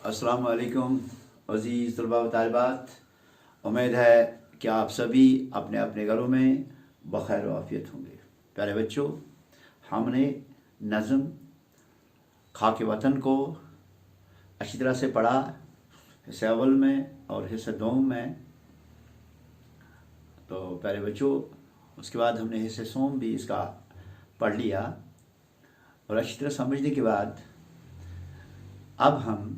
अस्सलाम वालेकुम अज़ीज़ तलबा व तालिबात। उम्मीद है कि आप सभी अपने अपने घरों में बखैर आफियत होंगे। प्यारे बच्चों, हमने नज़म खाके वतन को अच्छी तरह से पढ़ा, हिस्से अव्वल में और हिस्से दोम में। तो प्यारे बच्चों, उसके बाद हमने हिस्से सोम भी इसका पढ़ लिया और अच्छी तरह समझने के बाद अब हम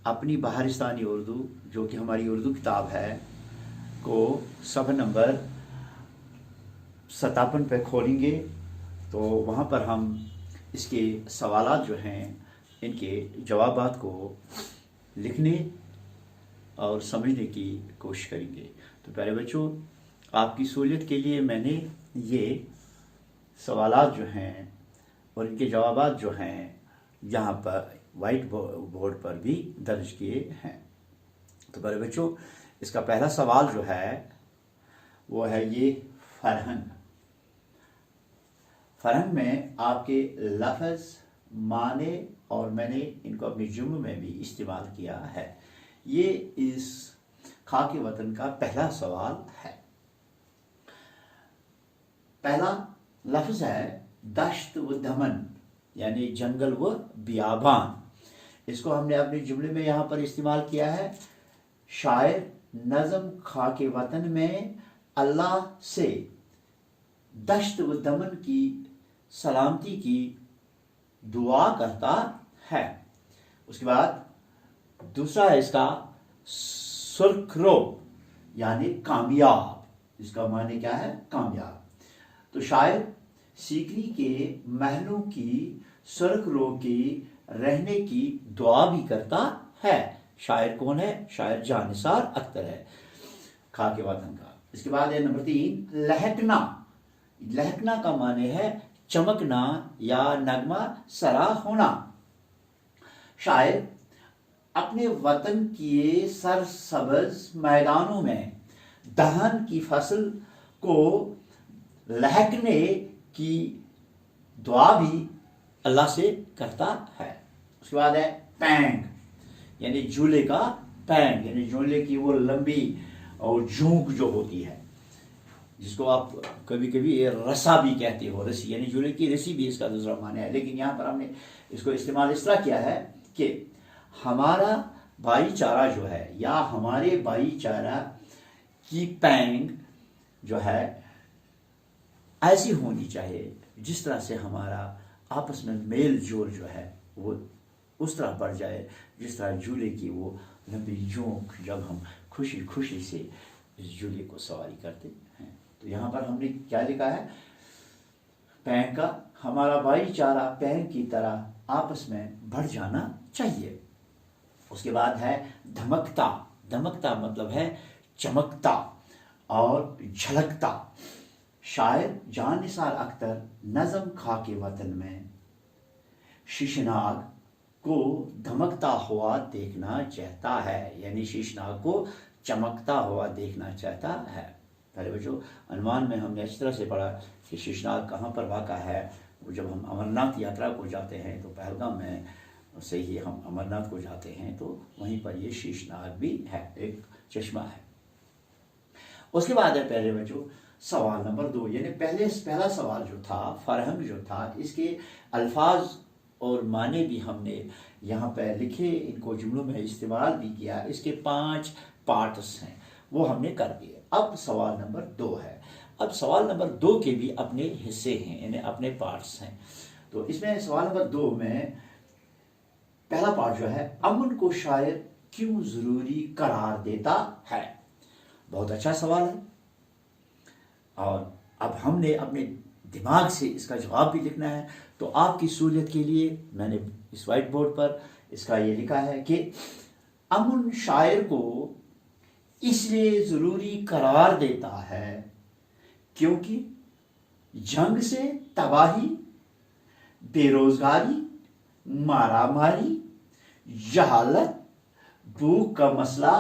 अपनी बहारिस्तानी उर्दू, जो कि हमारी उर्दू किताब है, को सफ़ा नंबर 57 पे खोलेंगे। तो वहाँ पर हम इसके सवालात जो हैं, इनके जवाबात को लिखने और समझने की कोशिश करेंगे। तो प्यारे बच्चों, आपकी सहूलियत के लिए मैंने ये सवालात जो हैं और इनके जवाबात जो हैं यहाँ पर वाइट बोर्ड पर भी दर्ज किए हैं। तो प्यारे बच्चों, इसका पहला सवाल जो है वो है ये फरहंग। फरहंग में आपके लफ्ज़, माने और मैंने इनको अपने जुम्लों में भी इस्तेमाल किया है। ये इस खाके वतन का पहला सवाल है। पहला लफ्ज़ है दश्त व दमन, यानी जंगल व बियाबान। इसको हमने अपने जुमले में यहाँ पर इस्तेमाल किया है। शायर नज़म खाके वतन में अल्लाह से दश्त व दमन की सलामती की दुआ करता है। उसके बाद दूसरा है इसका सुर्खरो, यानी कामयाब। इसका माने क्या है? कामयाब। तो शायर सीकरी के महलों की सुर्खरो की रहने की दुआ भी करता है। शायर कौन है? शायर जानिसार अख्तर है, खाके वतन का। इसके बाद है नंबर 3 लहकना। लहकना का माने है चमकना या नगमा सरा होना। शायर अपने वतन के सरसब्ज मैदानों में दहन की फसल को लहकने की दुआ भी अल्लाह से करता है। उसके बाद है पैंग, यानी झूले का पैंग, यानी झूले की वो लंबी और झूंक जो होती है, जिसको आप कभी कभी रसा भी कहते हो, रसी, यानी झूले की रसी भी इसका दूसरा माने है। लेकिन यहाँ पर हमने इसको इस्तेमाल इस तरह किया है कि हमारा भाईचारा जो है या हमारे भाईचारा की पैंग जो है ऐसी होनी चाहिए जिस तरह से हमारा आपस में मेल जोल जो है वो उस तरह बढ़ जाए जिस तरह झूले की वो लंबी जोंक, जब हम खुशी खुशी से इस झूले को सवारी करते हैं। तो यहाँ पर हमने क्या लिखा है? पैंग का हमारा भाईचारा पैंग की तरह आपस में बढ़ जाना चाहिए। उसके बाद है धमकता। धमकता मतलब है चमकता और झलकता। शायर जानिसार अख्तर नज़म खाके वतन में शीशनाग को धमकता हुआ देखना चाहता है, यानी शीशनाग को चमकता हुआ देखना चाहता है। पहले बच्चों, अनुमान में हमने अच्छी तरह से पढ़ा कि शीशनाग कहाँ पर वाक़ा है। जब हम अमरनाथ यात्रा को जाते हैं तो पहलगाम में से ही हम अमरनाथ को जाते हैं, तो वहीं पर ये शीशनाग भी है, एक चश्मा है। उसके बाद है पहले बच्चों सवाल नंबर 2, यानी पहला सवाल जो था फरहंग जो था, इसके अल्फाज और माने भी हमने यहाँ पे लिखे, इनको जुमलों में इस्तेमाल भी किया। इसके 5 पार्ट्स हैं, वो हमने कर दिए। अब सवाल नंबर 2 है। अब सवाल नंबर 2 के भी अपने हिस्से हैं, यानी अपने पार्ट्स हैं। तो इसमें सवाल नंबर 2 में पहला पार्ट जो है, अमन को शायर क्यों ज़रूरी करार देता है। बहुत अच्छा सवाल है और अब हमने अपने दिमाग से इसका जवाब भी लिखना है। तो आपकी सहूलियत के लिए मैंने इस वाइट बोर्ड पर इसका ये लिखा है कि अमन शायर को इसलिए ज़रूरी करार देता है क्योंकि जंग से तबाही, बेरोज़गारी, मारामारी, जहालत, भूख का मसला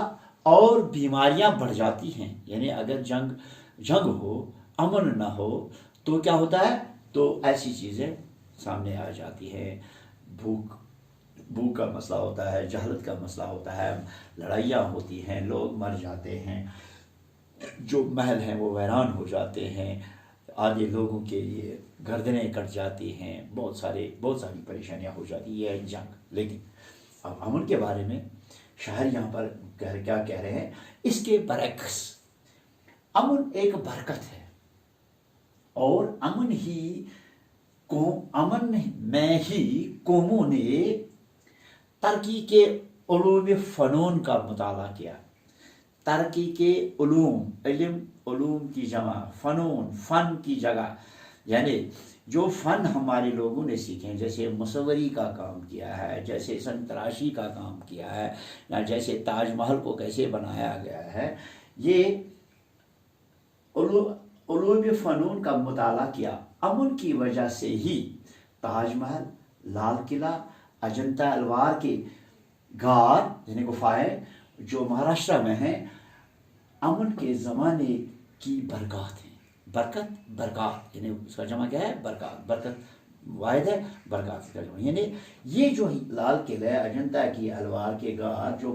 और बीमारियां बढ़ जाती हैं। यानी अगर जंग हो, अमन ना हो तो क्या होता है? तो ऐसी चीज़ें सामने आ जाती है। भूख भूख का मसला होता है, जहलत का मसला होता है, लड़ाइयाँ होती हैं, लोग मर जाते हैं, जो महल हैं वो वैरान हो जाते हैं, आधे लोगों के लिए गर्दनें कट जाती हैं, बहुत सारी परेशानियाँ हो जाती है जंग। लेकिन अब अमन के बारे में शायर यहाँ पर क्या कह रहे हैं, इसके बरक्स अमन एक बरकत है, और अमन में ही कौमों ने तरक्की के उलूम फ़नून का मुताला किया। तरक्की के उलूम की जमा, फ़नून फ़न की जगह, यानी जो फ़न हमारे लोगों ने सीखे हैं, जैसे मुसव्वरी का काम किया है, जैसे सन तराशी का काम किया है, या जैसे ताजमहल को कैसे बनाया गया है, ये उलूम फ़नून का मुताला किया। अमन की वजह से ही ताजमहल, लाल किला, अजंता एल्वार के गार यानी गुफाएं जो महाराष्ट्र में हैं, अमन के ज़माने की बरकत हैं। बरकत यानी उसका जमा क्या है, बरकत वाहिद है, बरकत का जमा, यानी ये जो लाल किला, अजंता की एल्वार के गार जो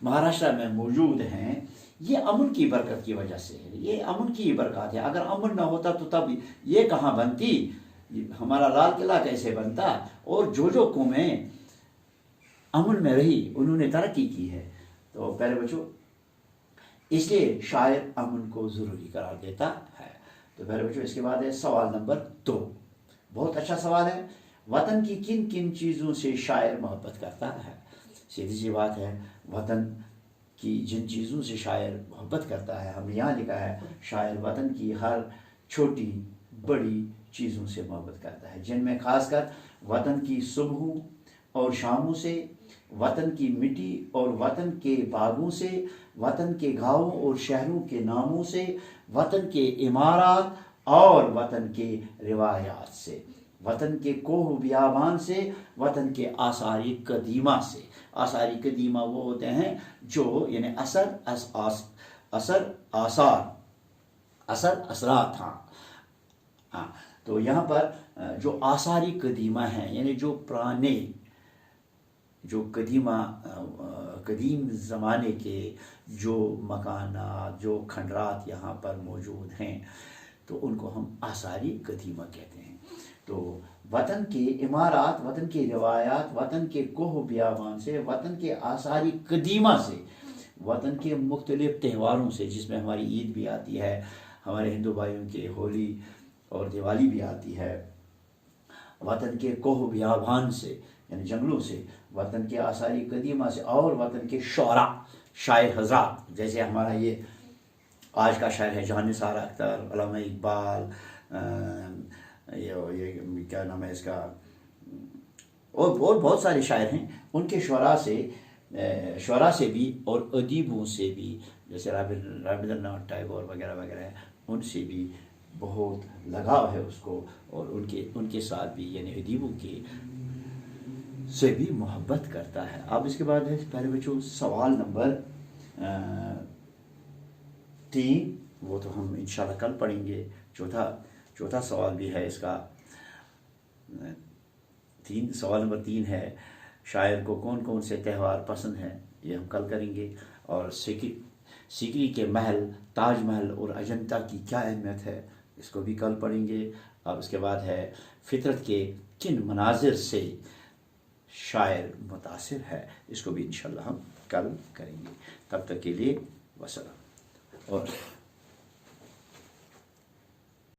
महाराष्ट्र में मौजूद हैं, ये अमन की बरकत की वजह से है। ये अमन की बरकत है। अगर अमन ना होता तो तब ये कहाँ बनती, हमारा लाल किला कैसे बनता। और जो कौमें अमन में रही उन्होंने तरक्की की है। तो प्यारे बच्चों, इसलिए शायर अमन को ज़रूरी करार देता है। तो प्यारे बच्चों, इसके बाद है सवाल नंबर 2। बहुत अच्छा सवाल है। वतन की किन किन चीज़ों से शायर मोहब्बत करता है। सीधी सी बात है, वतन की जिन चीज़ों से शायर मोहब्बत करता है, हमने यहाँ लिखा है शायर वतन की हर छोटी बड़ी चीज़ों से मोहब्बत करता है, जिनमें खासकर वतन की सुबहों और शामों से, वतन की मिट्टी और वतन के बागों से, वतन के गाँवों और शहरों के नामों से, वतन के इमारत और वतन के रिवायात से, वतन के कोह बियाबान से, वतन के आसारी कदीमा से। आसारी कदीमा वो होते हैं जो यानी असरात। हाँ, तो यहाँ पर जो आसारी कदीमा हैं, यानी जो पुराने, जो कदीम ज़माने के जो मकानात, जो खंडरात यहाँ पर मौजूद हैं, तो उनको हम आसारी कदीमा कहते हैं। तो वतन के इमारत, वतन की रिवायात, वतन के कोह बियाबान से, वतन के आसारी कदीमा से, वतन के मुख्तलिफ त्योहारों से, जिसमें हमारी ईद भी आती है, हमारे हिंदू भाइयों के होली और दिवाली भी आती है, वतन के कोह बियाबान से यानी जंगलों से, वतन के आसारी कदीमा से, और वतन के शायर हज़रात, जैसे हमारा ये आज का शायर है जहां निसार अख्तर, अल्लामा इकबाल, ये क्या नाम है इसका, और बहुत सारे शायर हैं। उनके शुरा से भी और अदीबों से भी, जैसे रवींद्रनाथ टैगोर वगैरह वगैरह, उनसे भी बहुत लगाव है उसको, और उनके साथ भी यानी अदीबों के से भी मोहब्बत करता है। अब इसके बाद है प्यारे बच्चों सवाल नंबर 3। वो तो हम इंशाल्लाह कल पढ़ेंगे। चौथा सवाल भी है इसका। सवाल नंबर 3 है, शायर को कौन कौन से त्यौहार पसंद हैं, ये हम कल करेंगे। और सीकरी के महल, ताजमहल और अजंता की क्या अहमियत है, इसको भी कल पढ़ेंगे। अब इसके बाद है फितरत के किन मनाजिर से शायर मुतासिर है, इसको भी इंशाल्लाह हम कल करेंगे। तब तक के लिए वसलाम। और